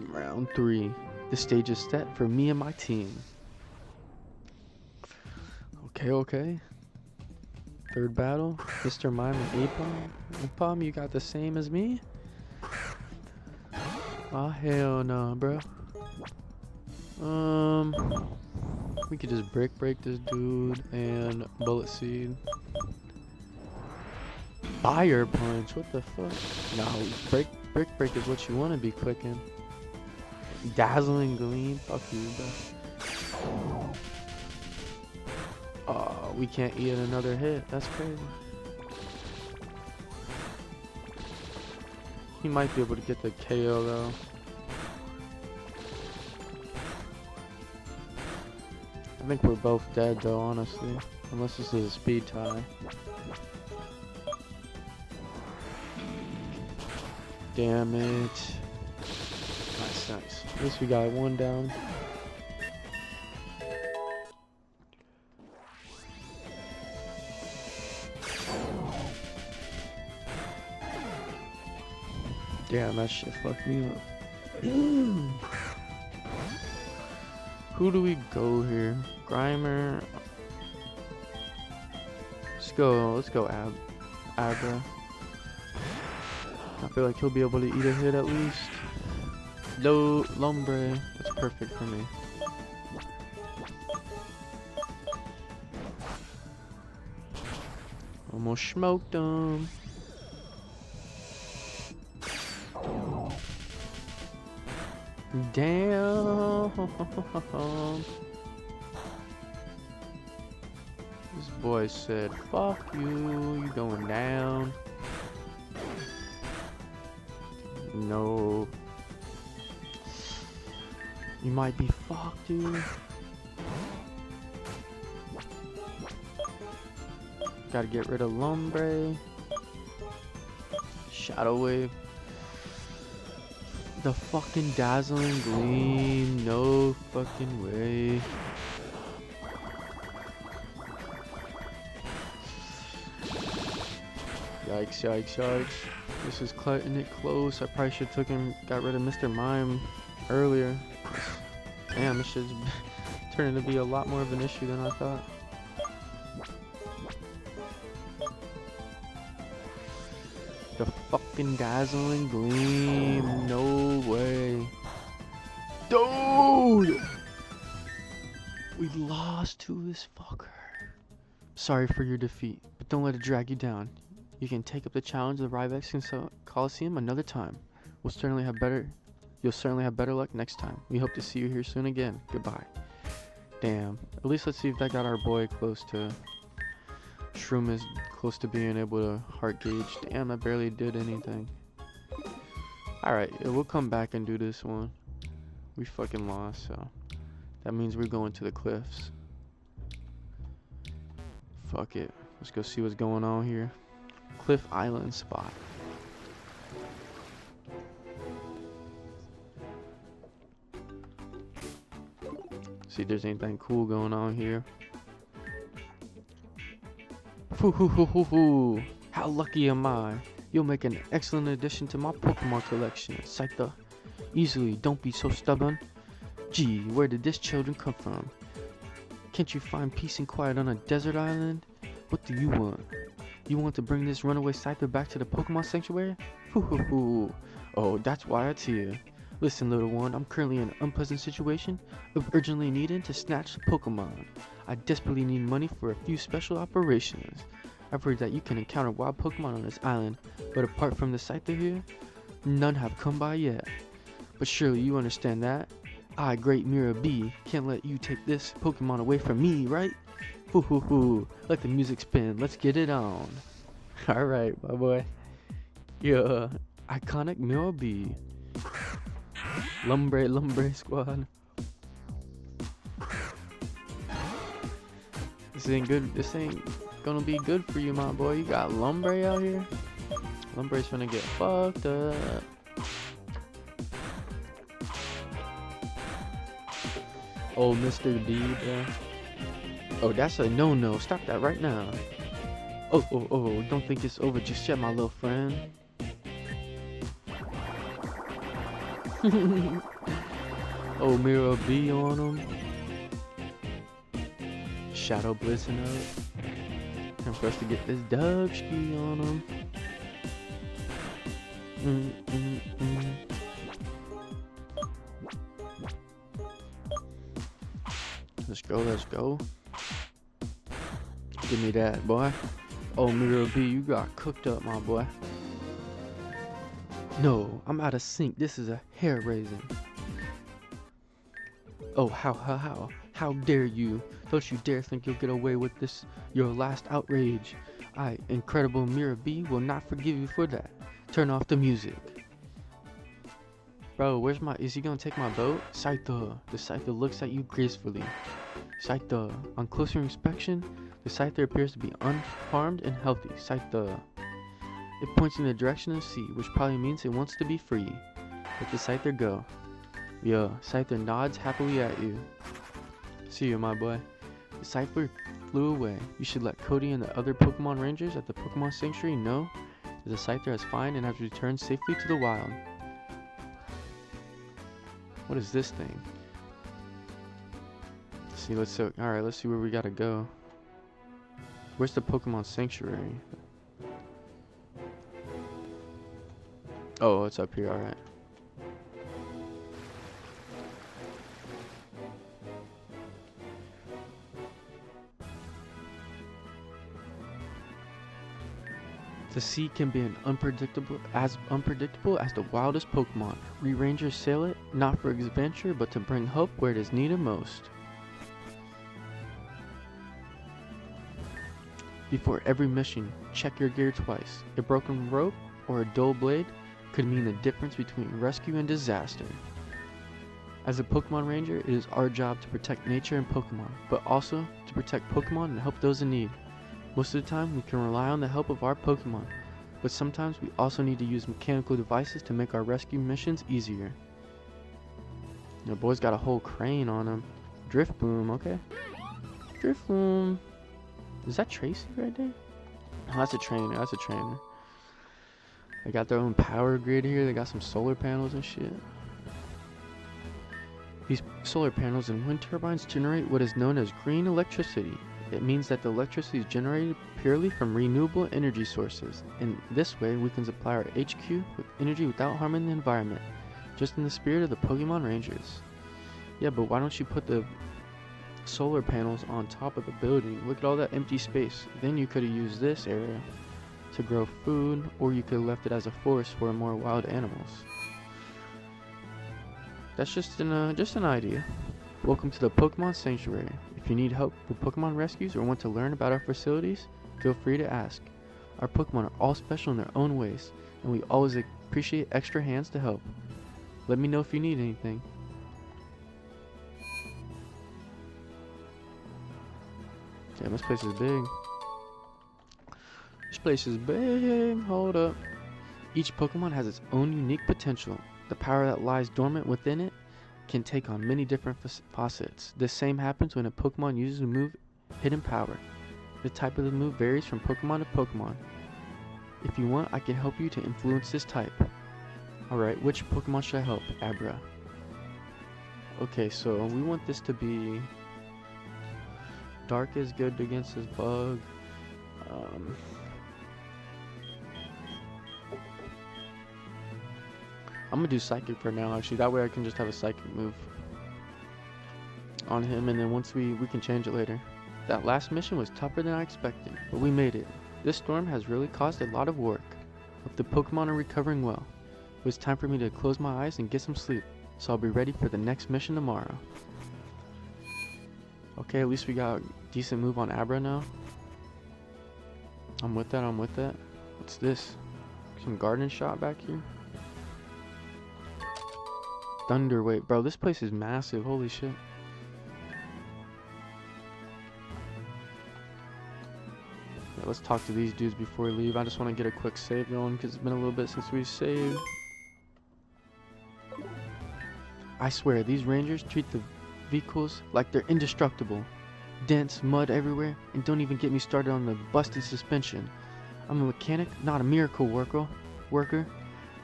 Round 3. The stage is set for me and my team. Okay. 3rd battle. Mr. Mime and Apom. Apom, you got the same as me? Oh, hell no, bro. We could just break this dude and Bullet Seed. Fire Punch, what the fuck? No, break is what you want to be clicking. Dazzling Gleam, fuck you, bro. Oh, we can't eat another hit. That's crazy. He might be able to get the KO though. I think we're both dead though, honestly. Unless this is a speed tie. Damn it. Nice. At least we got 1 down. Damn, that shit fucked me up. Who do we go here? Grimer. Let's go Abra. I feel like he'll be able to eat a hit at least. Lombre. That's perfect for me. Almost smoked him. Damn. This boy said, fuck you, you going down. No. You might be fucked, dude. Gotta get rid of Lumbre. Shadow Wave. The fucking Dazzling Gleam. No fucking way. Yikes, yikes, yikes. This is cutting it close. I probably should have got rid of Mr. Mime earlier. Damn, this shit's turning to be a lot more of an issue than I thought. The fucking Dazzling Gleam. No way. Dude! We lost to this fucker. Sorry for your defeat, but don't let it drag you down. You can take up the challenge of the Rivex Coliseum another time. You'll certainly have better luck next time. We hope to see you here soon again. Goodbye. Damn. At least let's see if that got our boy close to... Shroom is close to being able to heart gauge. Damn, that barely did anything. Alright, yeah, we'll come back and do this one. We fucking lost, so... That means we're going to the cliffs. Fuck it. Let's go see what's going on here. Cliff Island spot. See if there's anything cool going on here. Hoo. How lucky am I? You'll make an excellent addition to my Pokemon collection. Scyther. Easily, don't be so stubborn. Gee, where did this children come from? Can't you find peace and quiet on a desert island? What do you want? You want to bring this runaway Scyther back to the Pokemon Sanctuary? Hoo. Oh, that's why it's here. Listen, little one, I'm currently in an unpleasant situation of urgently needing to snatch Pokemon. I desperately need money for a few special operations. I've heard that you can encounter wild Pokemon on this island, but apart from the Scyther here, none have come by yet. But surely you understand that? I, Great Mirror B, can't let you take this Pokemon away from me, right? Hoo. Let the music spin, let's get it on. Alright, my boy. Yeah, iconic Mirror B. Lumbre squad. This ain't good. This ain't gonna be good for you, my boy. You got Lumbre out here. Lumbre's gonna get fucked up. Oh, Mr. D, bro. Oh, that's a no-no. Stop that right now. Oh, don't think it's over just yet, my little friend. Oh, Mirror B on him. Shadow blitzing up. Time for us to get this dub ski on him. Let's go. Give me that, boy. Oh, Mirror B, you got cooked up, my boy. No, I'm out of sync. This is a hair raising. Oh, how dare you? Don't you dare think you'll get away with this, your last outrage. I, Incredible Mirror B, will not forgive you for that. Turn off the music. Bro, is he gonna take my boat? Scyther. The Scyther looks at you gracefully. Scyther. On closer inspection, the Scyther appears to be unharmed and healthy. Scyther. It points in the direction of the sea, which probably means it wants to be free. Let the Scyther go. Yeah, Scyther nods happily at you. See you, my boy. The Scyther flew away. You should let Cody and the other Pokemon Rangers at the Pokemon Sanctuary know that the Scyther has fine and has returned safely to the wild. What is this thing? Let's see where we gotta go. Where's the Pokemon Sanctuary? Oh, it's up here, alright. The sea can be as unpredictable as the wildest Pokemon. We Rangers sail it not for adventure, but to bring hope where it is needed most. Before every mission, check your gear twice. A broken rope or a dull blade could mean the difference between rescue and disaster. As a Pokemon Ranger, it is our job to protect nature and Pokemon, but also to protect Pokemon and help those in need. Most of the time, we can rely on the help of our Pokemon, but sometimes we also need to use mechanical devices to make our rescue missions easier. Your boy's got a whole crane on him. Drift Boom, okay. Drift Boom. Is that Tracy right there? Oh, that's a trainer, that's a trainer. They got their own power grid here, they got some solar panels and shit. These solar panels and wind turbines generate what is known as green electricity. It means that the electricity is generated purely from renewable energy sources. In this way, we can supply our HQ with energy without harming the environment, just in the spirit of the Pokemon Rangers. Yeah, but why don't you put the solar panels on top of the building? Look at all that empty space. Then you could have used this area to grow food, or you could have left it as a forest for more wild animals. That's just an idea. Welcome to the Pokemon Sanctuary. If you need help with Pokemon rescues or want to learn about our facilities, feel free to ask. Our Pokemon are all special in their own ways, and we always appreciate extra hands to help. Let me know if you need anything. Damn, this place is big. This place is big. Hold up. Each Pokemon has its own unique potential. The power that lies dormant within it can take on many different facets. The same happens when a Pokemon uses a move Hidden Power. The type of the move varies from Pokemon to Pokemon. If you want, I can help you to influence this type. Alright, which Pokemon should I help? Abra. Okay, so we want this to be... Dark is good against this bug. I'm gonna do Psychic for now, actually. That way I can just have a Psychic move on him, and then once we can change it later. That last mission was tougher than I expected, but we made it. This storm has really caused a lot of work. Hope the Pokemon are recovering well. It was time for me to close my eyes and get some sleep, so I'll be ready for the next mission tomorrow. Okay, at least we got a decent move on Abra now. I'm with that, I'm with that. What's this? Some garden shot back here? Thunderweight, bro, this place is massive, holy shit. Yeah, let's talk to these dudes before we leave. I just want to get a quick save going because it's been a little bit since we saved. I swear, these rangers treat the vehicles like they're indestructible. Dents, mud everywhere, and don't even get me started on the busted suspension. I'm a mechanic, not a miracle worker.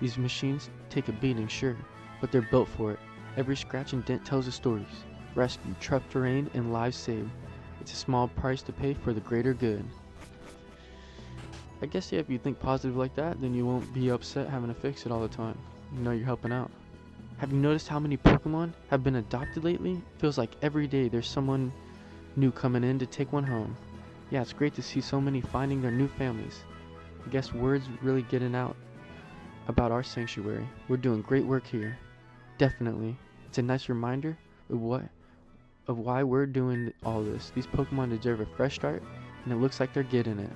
These machines take a beating, sure, but they're built for it. Every scratch and dent tells the stories. Rescue, tough terrain, and lives saved. It's a small price to pay for the greater good. I guess, yeah, if you think positive like that, then you won't be upset having to fix it all the time. You know you're helping out. Have you noticed how many Pokemon have been adopted lately? Feels like every day there's someone new coming in to take one home. Yeah, it's great to see so many finding their new families. I guess word's really getting out about our sanctuary. We're doing great work here. Definitely. It's a nice reminder of why we're doing all this. These Pokemon deserve a fresh start, and it looks like they're getting it.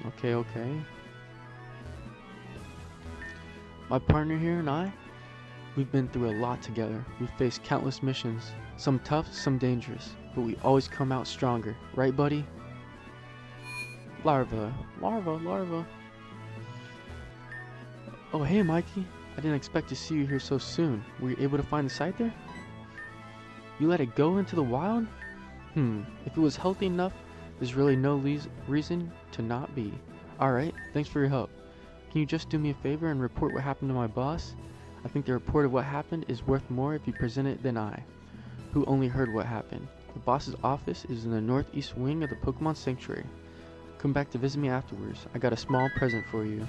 Okay. My partner here and I, we've been through a lot together. We've faced countless missions, some tough, some dangerous, but we always come out stronger. Right, buddy? Larva. Oh, hey, Mikey. I didn't expect to see you here so soon. Were you able to find the site there? You let it go into the wild? If it was healthy enough, there's really no reason to not be. Alright, thanks for your help. Can you just do me a favor and report what happened to my boss? I think the report of what happened is worth more if you present it than I, who only heard what happened. The boss's office is in the northeast wing of the Pokemon Sanctuary. Come back to visit me afterwards. I got a small present for you.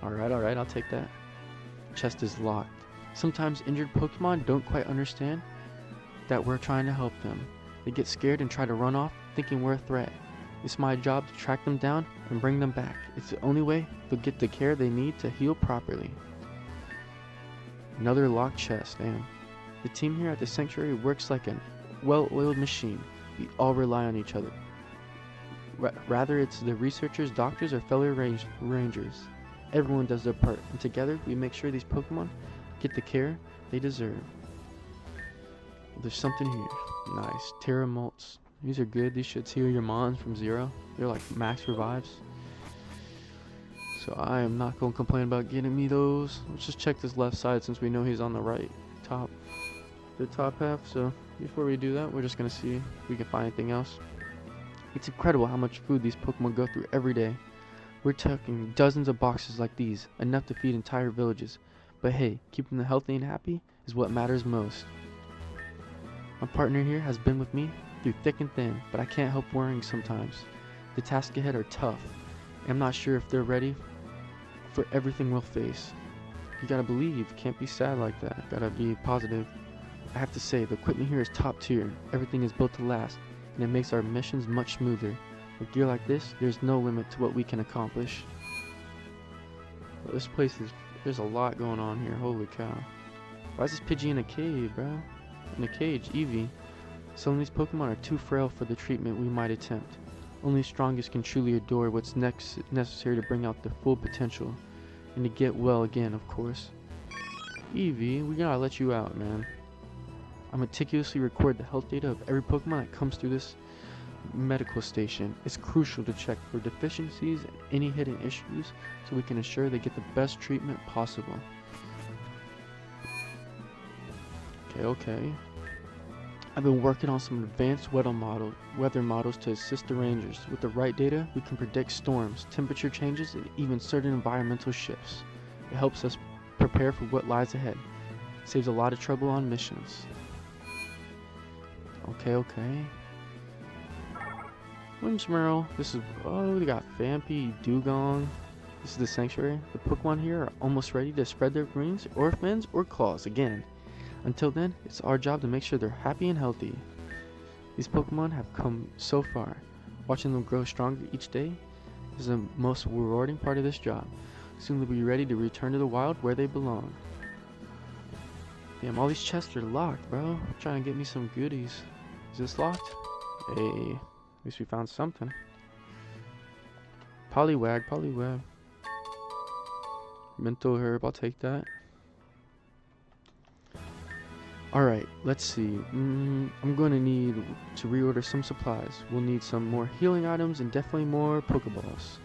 Alright, I'll take that. Chest is locked. Sometimes injured Pokemon don't quite understand that we're trying to help them. They get scared and try to run off, thinking we're a threat. It's my job to track them down and bring them back. It's the only way they'll get the care they need to heal properly. Another locked chest, damn. The team here at the sanctuary works like a well-oiled machine. We all rely on each other. Rather it's the researchers, doctors, or fellow rangers. Everyone does their part, and together we make sure these Pokemon get the care they deserve. There's something here. Nice. Terra Molts. These are good. These shits heal your Mons from 0. They're like max revives. So I am not going to complain about getting me those. Let's just check this left side since we know he's on the right top. The top half. So before we do that, we're just going to see if we can find anything else. It's incredible how much food these Pokemon go through every day. We're talking dozens of boxes like these, enough to feed entire villages. But hey, keeping them healthy and happy is what matters most. My partner here has been with me through thick and thin, but I can't help worrying sometimes. The tasks ahead are tough, and I'm not sure if they're ready for everything we'll face. You gotta believe, can't be sad like that, gotta be positive. I have to say, the equipment here is top tier, everything is built to last, and it makes our missions much smoother. With gear like this, there's no limit to what we can accomplish. Well, this place is, there's a lot going on here, holy cow. Why is this Pidgey in a cave, bro? In a cage, Eevee. Some of these Pokemon are too frail for the treatment we might attempt. Only the strongest can truly adore what's necessary to bring out their full potential. And to get well again, of course. Eevee, we gotta let you out, man. I meticulously record the health data of every Pokemon that comes through this medical station. It's crucial to check for deficiencies and any hidden issues so we can ensure they get the best treatment possible. Okay. I've been working on some advanced weather models to assist the rangers. With the right data, we can predict storms, temperature changes, and even certain environmental shifts. It helps us prepare for what lies ahead. It saves a lot of trouble on missions. Okay. Whimsmerl. This is, oh, we got Fampi, Dugong. This is the sanctuary. The Pokemon here are almost ready to spread their wings, or fins, or claws again. Until then, it's our job to make sure they're happy and healthy. These Pokemon have come so far. Watching them grow stronger each day is the most rewarding part of this job. Soon they'll be ready to return to the wild where they belong. Damn, all these chests are locked, bro. I'm trying to get me some goodies. Is this locked? Hey, at least we found something. Poliwag. Mental herb, I'll take that. Alright, let's see. I'm going to need to reorder some supplies. We'll need some more healing items and definitely more Pokeballs.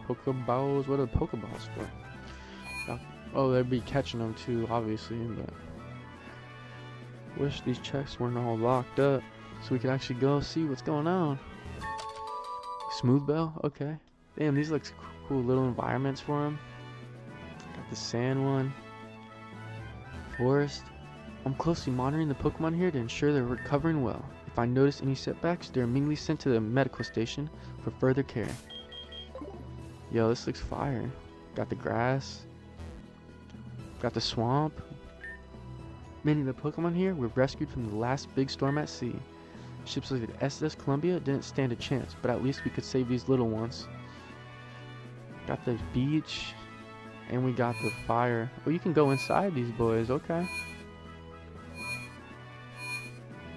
Pokeballs? What are the Pokeballs for? Oh, they'd be catching them too, obviously, but... Wish these chests weren't all locked up so we could actually go see what's going on. Smooth Bell? Okay. Damn, these look cool little environments for them. The sand one. Forest. I'm closely monitoring the Pokemon here to ensure they're recovering well. If I notice any setbacks, they're immediately sent to the medical station for further care. Yo, this looks fire. Got the grass. Got the swamp. Many of the Pokemon here were rescued from the last big storm at sea. Ships like the SS Columbia didn't stand a chance, but at least we could save these little ones. Got the beach. And we got the fire. Oh, you can go inside these boys. Okay.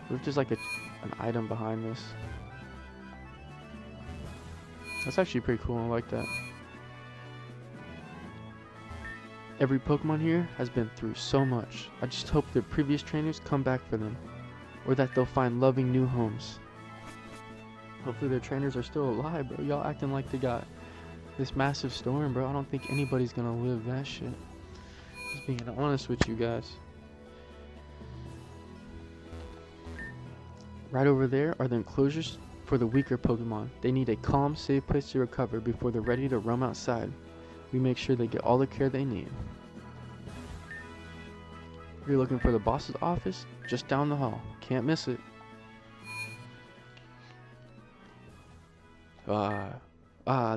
There's just like an item behind this. That's actually pretty cool. I like that. Every Pokemon here has been through so much. I just hope their previous trainers come back for them. Or that they'll find loving new homes. Hopefully their trainers are still alive, bro. Y'all acting like they got this massive storm, bro. I don't think anybody's gonna live that shit. Just being honest with you guys. Right over there are the enclosures for the weaker Pokemon. They need a calm, safe place to recover before they're ready to roam outside. We make sure they get all the care they need. If you're looking for the boss's office, just down the hall. Can't miss it.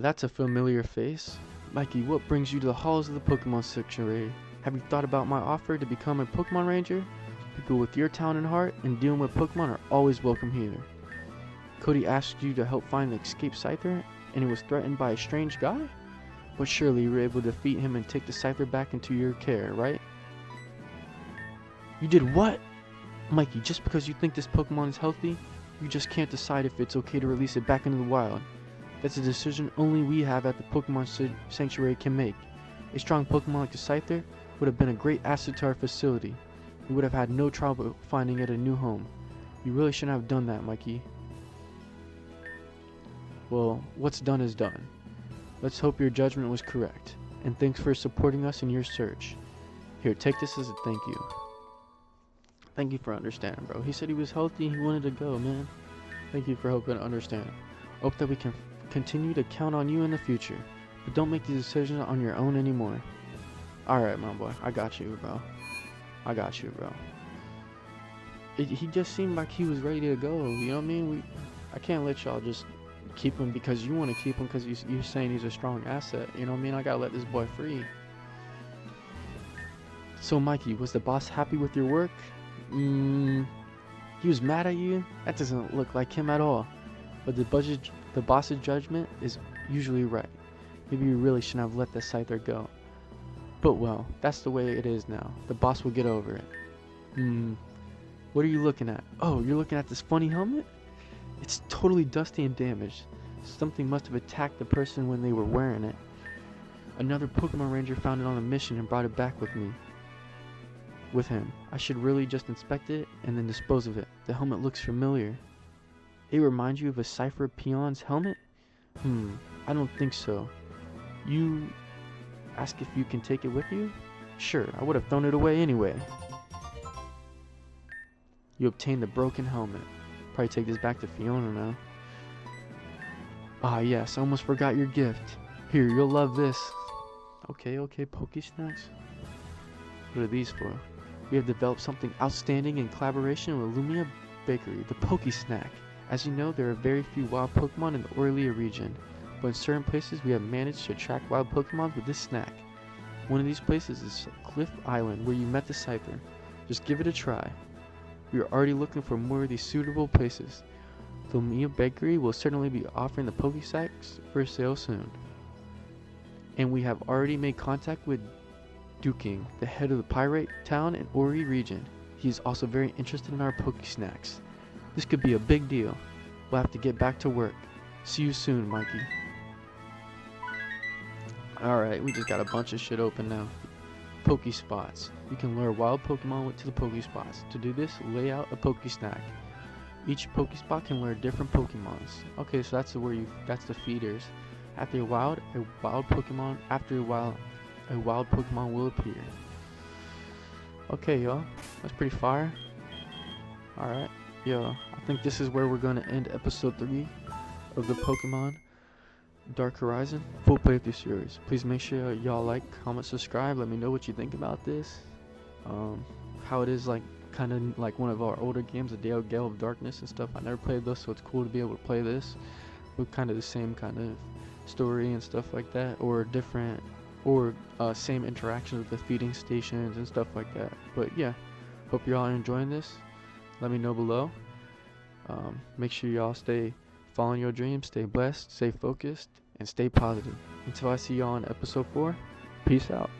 That's a familiar face. Mikey, what brings you to the halls of the Pokemon Sanctuary? Have you thought about my offer to become a Pokemon Ranger? People with your talent and heart and dealing with Pokemon are always welcome here. Cody asked you to help find the escaped Scyther, and he was threatened by a strange guy? But surely you were able to defeat him and take the Scyther back into your care, right? You did what? Mikey, just because you think this Pokemon is healthy, you just can't decide if it's okay to release it back into the wild. That's a decision only we have at the Pokemon Sanctuary can make. A strong Pokemon like the Scyther would have been a great asset to our facility. We would have had no trouble finding it a new home. You really shouldn't have done that, Mikey. Well, what's done is done. Let's hope your judgment was correct, and thanks for supporting us in your search. Here, take this as a thank you. Thank you for understanding, bro. He said he was healthy and he wanted to go, man. Thank you for helping to understand. Hope that we can continue to count on you in the future, but don't make these decisions on your own anymore. Alright, my boy. I got you, bro. I got you, bro. He just seemed like he was ready to go, you know what I mean? I can't let y'all just keep him because you want to keep him because you're saying he's a strong asset, you know what I mean? I gotta let this boy free. So, Mikey, was the boss happy with your work? He was mad at you? That doesn't look like him at all. But the boss's judgment is usually right. Maybe you really shouldn't have let the Scyther go. But well, that's the way it is now. The boss will get over it. What are you looking at? Oh, you're looking at this funny helmet? It's totally dusty and damaged. Something must have attacked the person when they were wearing it. Another Pokemon Ranger found it on a mission and brought it back with him. I should really just inspect it and then dispose of it. The helmet looks familiar. It reminds you of a Cypher Peon's helmet? I don't think so. You ask if you can take it with you? Sure, I would have thrown it away anyway. You obtained the broken helmet. Probably take this back to Fiona now. Ah yes, I almost forgot your gift. Here, you'll love this. Okay, Pokesnacks. What are these for? We have developed something outstanding in collaboration with Lumina Bakery, the Pokesnack. As you know, there are very few wild Pokemon in the Aurelia region, but in certain places we have managed to attract wild Pokemon with this snack. One of these places is Cliff Island, where you met the Scyther. Just give it a try. We are already looking for more of these suitable places. The Lumina Bakery will certainly be offering the Pokesnacks for sale soon. And we have already made contact with Duking, the head of the pirate town in Ori region. He is also very interested in our Pokesnacks. This could be a big deal. We'll have to get back to work. See you soon, Mikey. Alright, we just got a bunch of shit open now. Pokespots. You can lure wild Pokemon to the Pokespots. To do this, lay out a Pokesnack. Each Pokespot can lure different Pokemons. Okay, so that's that's the feeders. After a wild Pokemon will appear. Okay, y'all. That's pretty fire. Alright. Yo, I think this is where we're going to end episode 3 of the Pokemon Dark Horizon full playthrough series. Please make sure y'all like, comment, subscribe. Let me know what you think about this. How it is like kind of like one of our older games, the Gale of Darkness and stuff. I never played this, so it's cool to be able to play this with kind of the same kind of story and stuff like that, or different, or same interactions with the feeding stations and stuff like that. But yeah, hope you're all enjoying this. Let me know below. Make sure y'all stay following your dreams, stay blessed, stay focused, and stay positive. Until I see y'all in episode 4, peace out.